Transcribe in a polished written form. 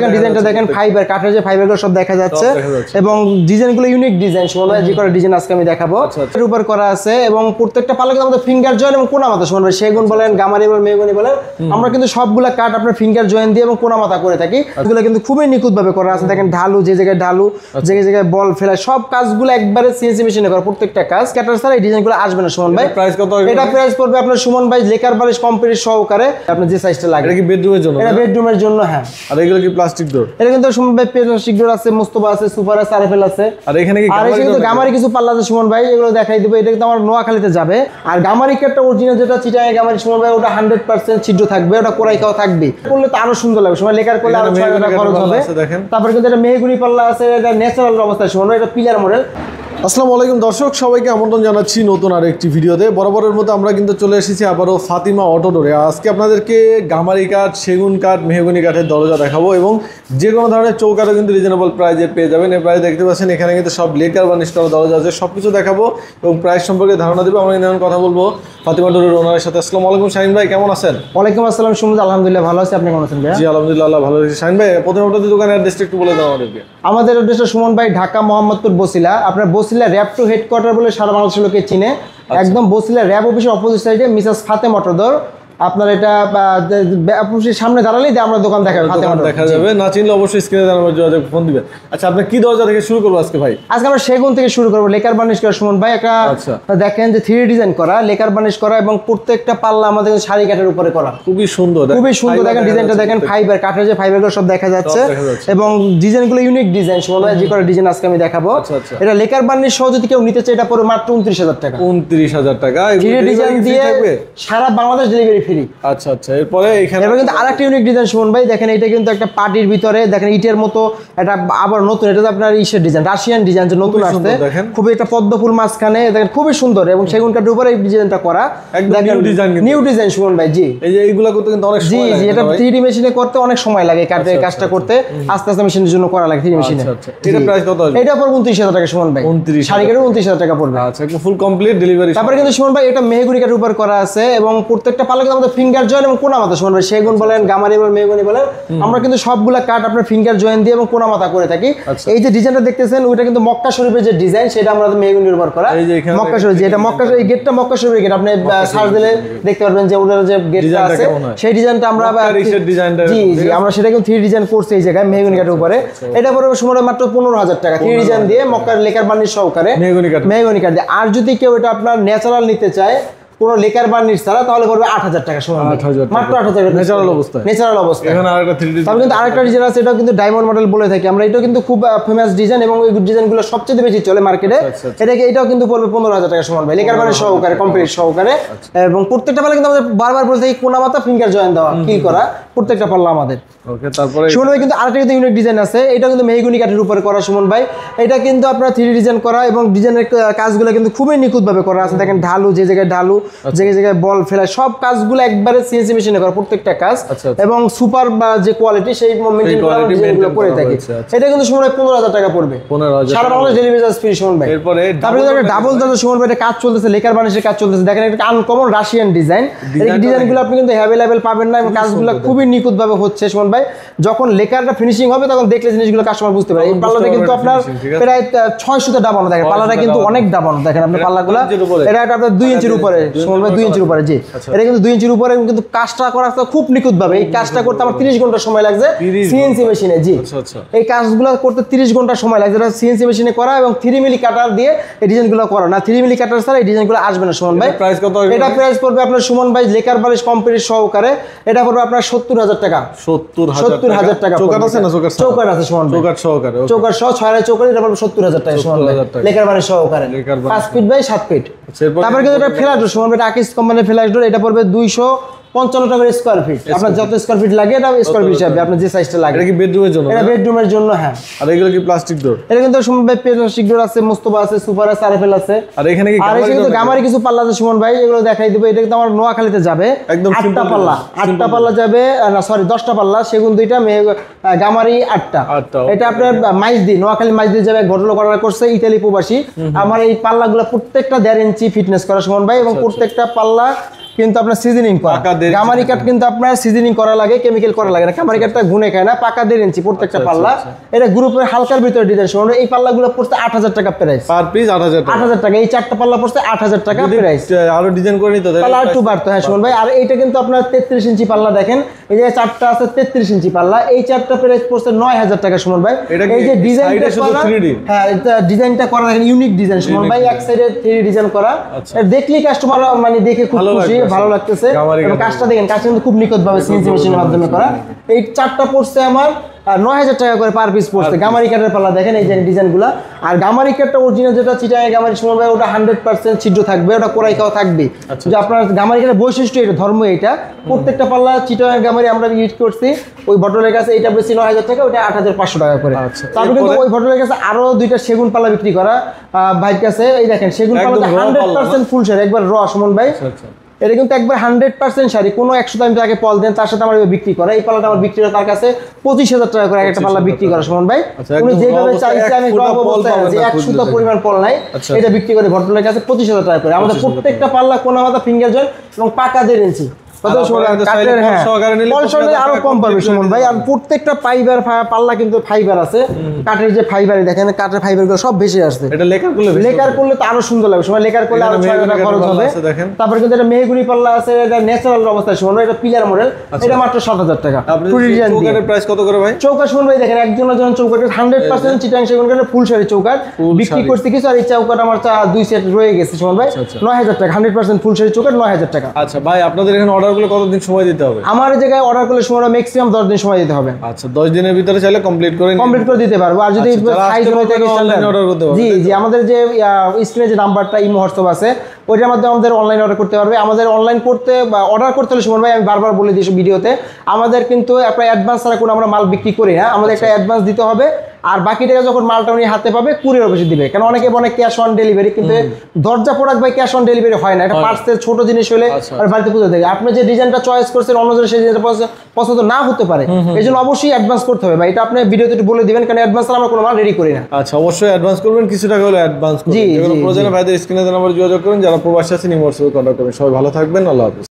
দেখেন ডিজাইনটা দেখেন ফাইবার কাঠের যে ফাইবারগুলো সব দেখা যাচ্ছে এবং ডিজাইনগুলো ইউনিক ডিজাইন সুমন ভাই যে কটা ডিজাইন আজকে আমি দেখাবো এর উপর করা আছে এবং প্রত্যেকটা পাল্লা কিন্তু আমাদের ফিঙ্গার জয়েন্ট এবং কোনা মাথা সুমন ভাই সেগুন বলেন গামারি বলেন মেহগনি বলেন আমরা কিন্তু সবগুলা কাঠ আপনার ফিঙ্গার জয়েন্ট দিয়ে এবং কোনা মাথা করে থাকি এগুলো কিন্তু খুবই নিখুঁত ভাবে করা আছে দেখেন ঢালু যে জায়গায় ঢালু যে জায়গায় বল ফেলা সব কাজগুলো একবারে সিএনসি মেশিনে করা প্রত্যেকটা কাজ ক্যাটার ছাড়া এই ডিজাইনগুলো আসবে না সুমন ভাই প্রাইস কত এটা প্রাইস পড়বে আপনার সুমন ভাই লেকার বালিশ কমপ্লিট সহকারে আপনি যে সাইজটা লাগে এটা কি বেডরুমের জন্য এটা বেডরুমের জন্য হ্যাঁ আর এগুলো কি প্লাস্টিক ডোর এটা কিন্তু সুমন ভাই প্লাস্টিক ডোর আছে মুস্তফা আছে সুপার আছে আরএফএল আছে আর এখানে কি গামারি কিছু পাল্লা আছে সুমন ভাই এগুলো দেখাই দিব এটা কিন্তু আমার নোয়াখালীতে যাবে আর গামারি কাঠটা অরিজিনাল যেটা চিটাগাং গামারি সুমন ভাই ওটা 100% ছিদ্র থাকবে ওটা কোরাই খাওয়া থাকবে করলে তো আরো সুন্দর লাগবে সময় লেকার করলে আরো 6 টাকা খরচ হবে তারপর কিন্তু এটা মেহগুনি পাল্লা আছে এটা ন্যাচারাল অবস্থায় সুমন ভাই এটা পিলার মডেল আসসালামু আলাইকুম দর্শক সবাইকে আমন্ত্রণ জানাচ্ছি নতুন আরেকটি ভিডিওতে বরাবরের মতো আমরা কিন্তু চলে এসেছি আবারও ফাতিমা অটো ডোরে আজকে আপনাদেরকে গামারি কাঠ সেগুন কাঠ মেহগনি কাঠের দরজা দেখাবো এবং যে কোনো ধরনের চৌকাঠও কিন্তু রিজনেবল প্রাইজে পেয়ে যাবেন এই প্রাইস দেখতে পাচ্ছেন এখানে কিন্তু সব লেকার বার্নিশ করা দরজা আছে সব কিছু দেখাবো এবং প্রাইস সম্পর্কে ধারণা দেবো আমরা এখন কথা বলবো ফাতিমা ডোরের ওনারের সাথে। আসসালামু আলাইকুম শাহিন ভাই কেমন আছেন? ওয়ালাইকুম আসসালাম সুমন আলহামদুলিল্লাহ ভালো আছি আপনি কেমন আছেন ভাই? জি আলহামদুলিল্লাহ আল্লাহ ভালো আছি। শাহিন ভাই প্রথমে আপনাদের দোকানের অ্যাড্রেসটা একটু বলে দাও আমাদেরকে। আমাদের অ্যাড্রেসটা সুমন ভাই ঢাকা মোহাম্মদপুর বসিলা আপনার বসিলা র্যাব টু হেডকোয়ার্টার বলে সারা বাংলাদেশের লোকে চিনে একদম বসিলা র্যাব অফিসের অপোজিট সাইডে মিসেস ফাতেমা অটোডোর আপনার এটা অফিসের সামনে দাঁড়ালেই আমরা দোকান দেখা যাবে না চিনলে অবশ্যই স্ক্রিনে জানাবার যোগাযোগ ফোন দিবেন। আচ্ছা আপনি কি দরজা থেকে শুরু করবো আজকে ভাই? আজকে আমরা সেগুন থেকে শুরু করবো লেকার বার্নিশ করা সুমন ভাই একটা দেখেন যে 3D ডিজাইন করা লেকার বার্নিশ করা এবং প্রত্যেকটা পাল্লা আমাদের শাড়ি কাঠের উপরে করা খুবই সুন্দর দেখেন ডিজাইনটা দেখেন ফাইবার কাঠের যে ফাইবারগুলো সব দেখা যাচ্ছে এবং ডিজাইনগুলো ইউনিক ডিজাইন সুমন ভাই যে কটা ডিজাইন আজকে আমি দেখাবো এটা লেকার বার্নিশ সহ যদি কেউ নিতে চায় এটা পড়বে মাত্র 29000 টাকা 29000 টাকা 3D ডিজাইন দিয়ে সারা বাংলাদেশ ডেলিভারি ফ্রি। আচ্ছা আচ্ছা এরপরে এখানে কিন্তু আরেকটা ইউনিক ডিজাইন সুমন ভাই দেখেন এটা কিন্তু একটা পার্টির ভিতরে দেখেন ইটের মতো এটা আবার নতুন এটা আপনার ইসের ডিজাইন রাশিয়ান ডিজাইন যে নতুন আসছে খুবই একটা পদ্ম ফুল মাঝখানে দেখেন খুবই সুন্দর এবং সেগুন কাঠের উপরে এই ডিজাইনটা করা একদম নিউ ডিজাইন সুমন ভাই জি এই যে এইগুলা করতে কিন্তু অনেক সময় লাগে জি এটা 3D মেশিনে করতে অনেক সময় লাগে কাঠের কাজটা করতে আস্তে আস্তে মেশিনের জন্য করা লাগে 3D মেশিনে। আচ্ছা এটা প্রাইস কত আছে? এটা পড়বে 29000 টাকা সুমন ভাই 29 শাড়ি কাঠে 29000 টাকা পড়বে। আচ্ছা একদম ফুল কমপ্লিট ডেলিভারি তারপরে কিন্তু সুমন ভাই এটা মেহগনি কাঠের উপর করা আছে এবং প্রত্যেকটা পাল্লা কিন্তু আমাদের ফিঙ্গার জয়েন্ট এবং কোনা মাথা সুমন ভাই সেগুন বলেন গামারি বলেন মেহগনি বলেন আমরা কিন্তু সবগুলা কাঠ আপনার ফিঙ্গার জয়েন্ট দিয়ে এবং কোনা মাথা করে থাকি। এই যে ডিজাইনটা দেখতেছেন ওইটা কিন্তু মক্কা শরীফের যে ডিজাইন সেটা আমরা মেহগনির উপর করা মক্কা শরীফ যেটা মক্কা এই গেটটা মক্কা শরীফের গেট আপনি সার্চ দিলে দেখতে পারবেন যে ওটার যে গেটটা আছে সেই ডিজাইনটা আমরা জি জি আমরা সেটা কিন্তু 3D ডিজাইন করছি এই জায়গায় মেহগনি কাঠের উপরে এটা পড়বে সময় মাত্র 15000 টাকা 3D ডিজাইন দিয়ে মক্কার লেকার বার্নিশ সহকারে মেহগনি কাঠ দিয়ে। আর যদি কেউ এটা আপনার ন্যাচারাল নিতে চায় কোনো লেকার বার্নিশ ছাড়া তাহলে পড়বে 8000 টাকা সময় মাত্র 8000 ন্যাচারাল অবস্থা। এখানে আরেকটা 3D তবে কিন্তু আরেকটা ডিজাইন আছে এটাও কিন্তু ডায়মন্ড মডেল বলে থাকি আমরা এটাও কিন্তু খুব ফেমাস ডিজাইন এবং এই ডিজাইনগুলো সবচেয়ে বেশি চলে মার্কেটে এটাও কিন্তু পড়বে 15000 টাকা সমান ভাই লেকার বার্নিশ সহকারে কমপ্লিট সহকারে এবং প্রত্যেকটা পাল্লা কিন্তু আমাদের বারবার বলে থাকি কোনা মাথা ফিঙ্গার জয়েন্ট দেওয়া কি করা প্রত্যেকটা পাল্লা আমাদের। ওকে তারপরে সুমন ভাই কিন্তু আরেকটা কিন্তু ইউনিক ডিজাইন আছে এটা কিন্তু মেহগনি কাঠের উপরে করা সুমন ভাই এটা কিন্তু আপনার 3D ডিজাইন করা এবং ডিজাইনের কাজগুলো কিন্তু খুবই নিখুঁত ভাবে করা আছে দেখেন ঢালু যে জায়গায় ঢালু যে জায়গায় বল ফেলা সব কাজগুলো একবারে সিএনসি মেশিনে করা প্রত্যেকটা কাজ এবং সুপার যে কোয়ালিটি সেই মেইনটেইন করে থাকি এটা কিন্তু সুমন ভাই 15000 টাকা পড়বে 15000 সারা Bangladesh delivery charge free Suman ভাই। এরপরে তারপরে একটা ডাবল দরজা সুমন ভাই এটা কাজ চলতেছে লেকার বার্নিশের কাজ চলতেছে দেখেন এটা আনকমন রাশিয়ান ডিজাইন এই ডিজাইনগুলো আপনি কিন্তু অ্যাভেলেবল পাবেন না এবং কাজগুলো খুবই নিখুঁত ভাবে হচ্ছে সুমন ভাই যখন লেকারটা ফিনিশিং হবে তখন দেখলে জিনিসগুলো কাস্টমার বুঝতে পারে। এই পাল্লাটা কিন্তু আপনার প্রায় 600 তে ডাবানো দেখেন পাল্লাটা কিন্তু অনেক ডাবানো দেখেন আপনি পাল্লাগুলো এটা আপনার 2 ইঞ্চির উপরে সুমন ভাই 2 ইঞ্চির উপরে জি এটা কিন্তু 2 ইঞ্চির উপরে কিন্তু কাজটা করা খুব নিখুঁত ভাবে এই কাজটা করতে আমার 30 ঘন্টা সময় লাগছে সিএনসি মেশিনে জি এই কাজগুলো করতে 30 ঘন্টা সময় লাগছে এটা সিএনসি মেশিনে করা এবং 3 মিলি কাটার দিয়ে এই ডিজাইনগুলো করা না 3 মিলি কাটার ছাড়া এই ডিজাইনগুলো আসবে না সুমন ভাই। প্রাইস কত? এটা প্রাইস পড়বে আপনার সুমন ভাই লেকার বালিশ কমপ্লিট সহকারে এটা পড়বে আপনার 70000 টাকা 70000 টাকা চৌকাঠ আছে না চৌকাঠ আছে সুমন ভাই চৌকাঠ সহকারে চৌকাঠ সহ 6 চৌকাঠ এটা পড়বে 70000 টাকা সুমন ভাই লেকার বালিশ সহকারে 5 ফিট বাই 7 ফিট। তারপর কিন্তু এটা ফ্ল্যাট ডোর সুমন ভাই আকিস কোম্পানির ফ্ল্যাট ডোর এটা পড়বে 255 টাকা স্কয়ার ফিট আপনার যত স্কয়ার ফিট লাগে এটা স্কয়ার ফিট হিসাবে আপনার যে সাইজটা লাগে। এটা কি বেডরুমের জন্য? এটা বেডরুমের জন্য হ্যাঁ। আর এগুলো কি প্লাস্টিক ডোর? এটা কিন্তু সুমন ভাই প্লাস্টিক ডোর আছে মুস্তফা আছে সুপার আছে আরএফএল আছে আর এখানে কি গামারি কিছু পাল্লা আছে সুমন ভাই এগুলো দেখাই দিব এটা কিন্তু আমার নোয়াখালীতে যাবে একদম 8টা পাল্লা যাবে না সরি 10টা পাল্লা সেগুন 2টা গামারি 8টা এটা আপনার মাইজদি নোয়াখালী মাইজদি যাবে ঘটনা করা করছে ইতালি প্রবাসী আমার এই পাল্লাগুলো প্রত্যেকটা 1.5 ইঞ্চি ফিটনেস করা সুমন ভাই এবং প্রত্যেকটা পাল্লা কিন্তু আপনার সিজনিং করা। পাকা 1.5 গামারি কাঠ কিন্তু আপনার সিজনিং করা লাগে, কেমিক্যাল করা লাগে না। গামারি কাঠটা গুনে খায় না, পাকা 1.5 ইঞ্চি প্রত্যেকটা পাল্লা। এটা গ্রুপের হালকার ভিতরে ডিজাইন শুনুন, এই পাল্লাগুলো পড়ছে 8000 টাকা প্রাইস, পার পিস 8000 টাকা। 8000 টাকা। এই চারটা পাল্লা পড়ছে 8000 টাকা প্রাইস। আরো ডিজাইন করে নিতে পাল্লা একটু বাড়তো, হ্যাঁ সুমন ভাই। আর এইটা কিন্তু আপনার 33 ইঞ্চি পাল্লা, দেখেন এই যে চারটা আছে 33 ইঞ্চি পাল্লা, এই চারটা প্রাইস পড়ছে 9000 টাকা সুমন ভাই। এই যে ডিজাইনটা করা, হ্যাঁ এটা ডিজাইনটা করা দেখেন, ইউনিক ডিজাইন সুমন ভাই, এক সাইডে 3D ডিজাইন করা। দেখলেই কাস্টমার মানে দেখে খুব খুশি, ভালো লাগতেছে। এবং কাজটা দেখেন, কাজটা কিন্তু খুব নিখুঁত ভাবে সিএনসি মেশিনের মাধ্যমে করা। এই চারটা পড়ছে আমার 9000 টাকা করে পার পিস পড়ছে। গামারি কাঠের পাল্লা দেখেন এই যে ডিজাইনগুলো। আর গামারি কাঠটা অরিজিনাল যেটা চিটাগাং গামারি সুমন ভাই, ওটা 100% ছিদ্র থাকবে, ওটা কোরাই খাওয়া থাকবে। যে আপনার গামারি কাঠের বৈশিষ্ট্য এটা, ধর্ম এটা। প্রত্যেকটা পাল্লা চিটাগাং গামারি আমরা ইউজ করছি। ওই বটলের কাছে এটা বেশি 9000 টাকা, ওটা 8500 টাকা করে। তারপরে কিন্তু ওই বটলের কাছে আরো দুইটা সেগুন পাল্লা বিক্রি করা ভাইয়ের কাছে। এই দেখেন সেগুন পাল্লা 100% ফুল শাড়ি, একবার র সুমন ভাই। এটা কিন্তু একবার 100% শাড়ি, কোনো 100 দাম তাকে পল দেন তার সাথে আমার বিক্রি করা। এই পাল্লাটা আমার বিক্রি করা তার কাছে 25000 টাকা করে একটা পাল্লা বিক্রি করা সুমন ভাই। উনি যেভাবে চাইছে আমি রব অবস্থায় আছে, 100 পরিমাণ পল নাই, এটা বিক্রি করে বটলের কাছে 25000 টাকা করে। আমাদের প্রত্যেকটা পাল্লা কোনা মাথা ফিঙ্গার জয়েন্ট এবং পাকা 1.5 ইঞ্চি। আরো কম পারবে সুমন ভাই। আর প্রত্যেকটা ফাইবার পাল্লা কিন্তু ফাইবার আছে, কাঠের যে ফাইবার দেখেন, কাঠের ফাইবার গুলো সব বেশি আসছে। এটা লেকার করলে তো আরো সুন্দর লাগবে সময়, লেকার করলে আরো 6 টাকা খরচ হবে। তারপরে কিন্তু এটা মেহগুনি পাল্লা আছে, এটা ন্যাচারাল অবস্থায় সুমন, এটা পিলার মডেল, এটা মাত্র 7000 টাকা। চৌকাঠের প্রাইস কত করে ভাই? চৌকাঠ সুমন ভাই দেখেন, একজনের জন্য চৌকাঠ 100% চিটাগাং সেগুন কাঠের ফুল শাড়ি চৌকাঠ বিক্রি করতে কিছু। আর এই চৌকাঠ আমার 2 সেট রয়ে গেছে সুমন ভাই, 9000 টাকা। 100% ফুল শাড়ি চৌকাঠ 9000 টাকা। আচ্ছা ভাই, আপনাদের এখানে অর্ডার গুলো কতদিন সময় দিতে হবে? আমার এই জায়গায় অর্ডার করলে সময় ম্যাক্সিমাম 10 দিন সময় দিতে হবে। আচ্ছা, 10 দিনের ভিতরে চাইলে কমপ্লিট করে দিতে পারবো। আর যদি সাইজ হয়ে থাকে অনলাইন অর্ডার করতে পারবে। জি জি, আমাদের যে স্ক্রিনে যে নাম্বারটা ইমো হোয়াটসঅ্যাপ আছে, ওইটার মাধ্যমে আমাদের অনলাইন অর্ডার করতে পারবে। আমাদের অনলাইন করতে বা অর্ডার করতে হলে সুমন ভাই, আমি বারবার বলে দিয়েছি ভিডিওতে, আমাদের কিন্তু আপনার অ্যাডভান্স ছাড়া কোনো আমরা মাল বিক্রি করি না। আমাদের একটা অ্যাডভান্স দিতে হবে, আর বাকি টাকা যখন মালটা উনি হাতে পাবে কুরিয়ার অফিসে দিবে। কারণ অনেকে বলে ক্যাশ অন ডেলিভারি, কিন্তু দরজা প্রোডাক্ট ভাই ক্যাশ অন ডেলিভারি হয় না। এটা পার্সেল ছোট জিনিস হলে আর বাড়িতে পুজো দেবে। আপনি যে ডিজাইনটা চয়েস করছেন, অন্য জনের সেই ডিজাইনটা পছন্দ না হতে পারে, এই জন্য অবশ্যই অ্যাডভান্স করতে হবে ভাই। এটা আপনি ভিডিওতে একটু বলে দিবেন, কারণ অ্যাডভান্স ছাড়া আমরা কোনো মাল রেডি করি না। আচ্ছা, অবশ্যই অ্যাডভান্স করবেন, কিছু টাকা হলে অ্যাডভান্স করবেন। যেগুলো প্রয়োজনে ভাইদের স্ক্রিনে দেওয়া নাম্বারে যোগাযোগ করুন। যারা প্রবাসী আছেন ইমো হোয়াটসঅ্যাপে কন্টাক্ট করবেন। সবাই ভালো থাকবেন, আল্লাহ হাফেজ।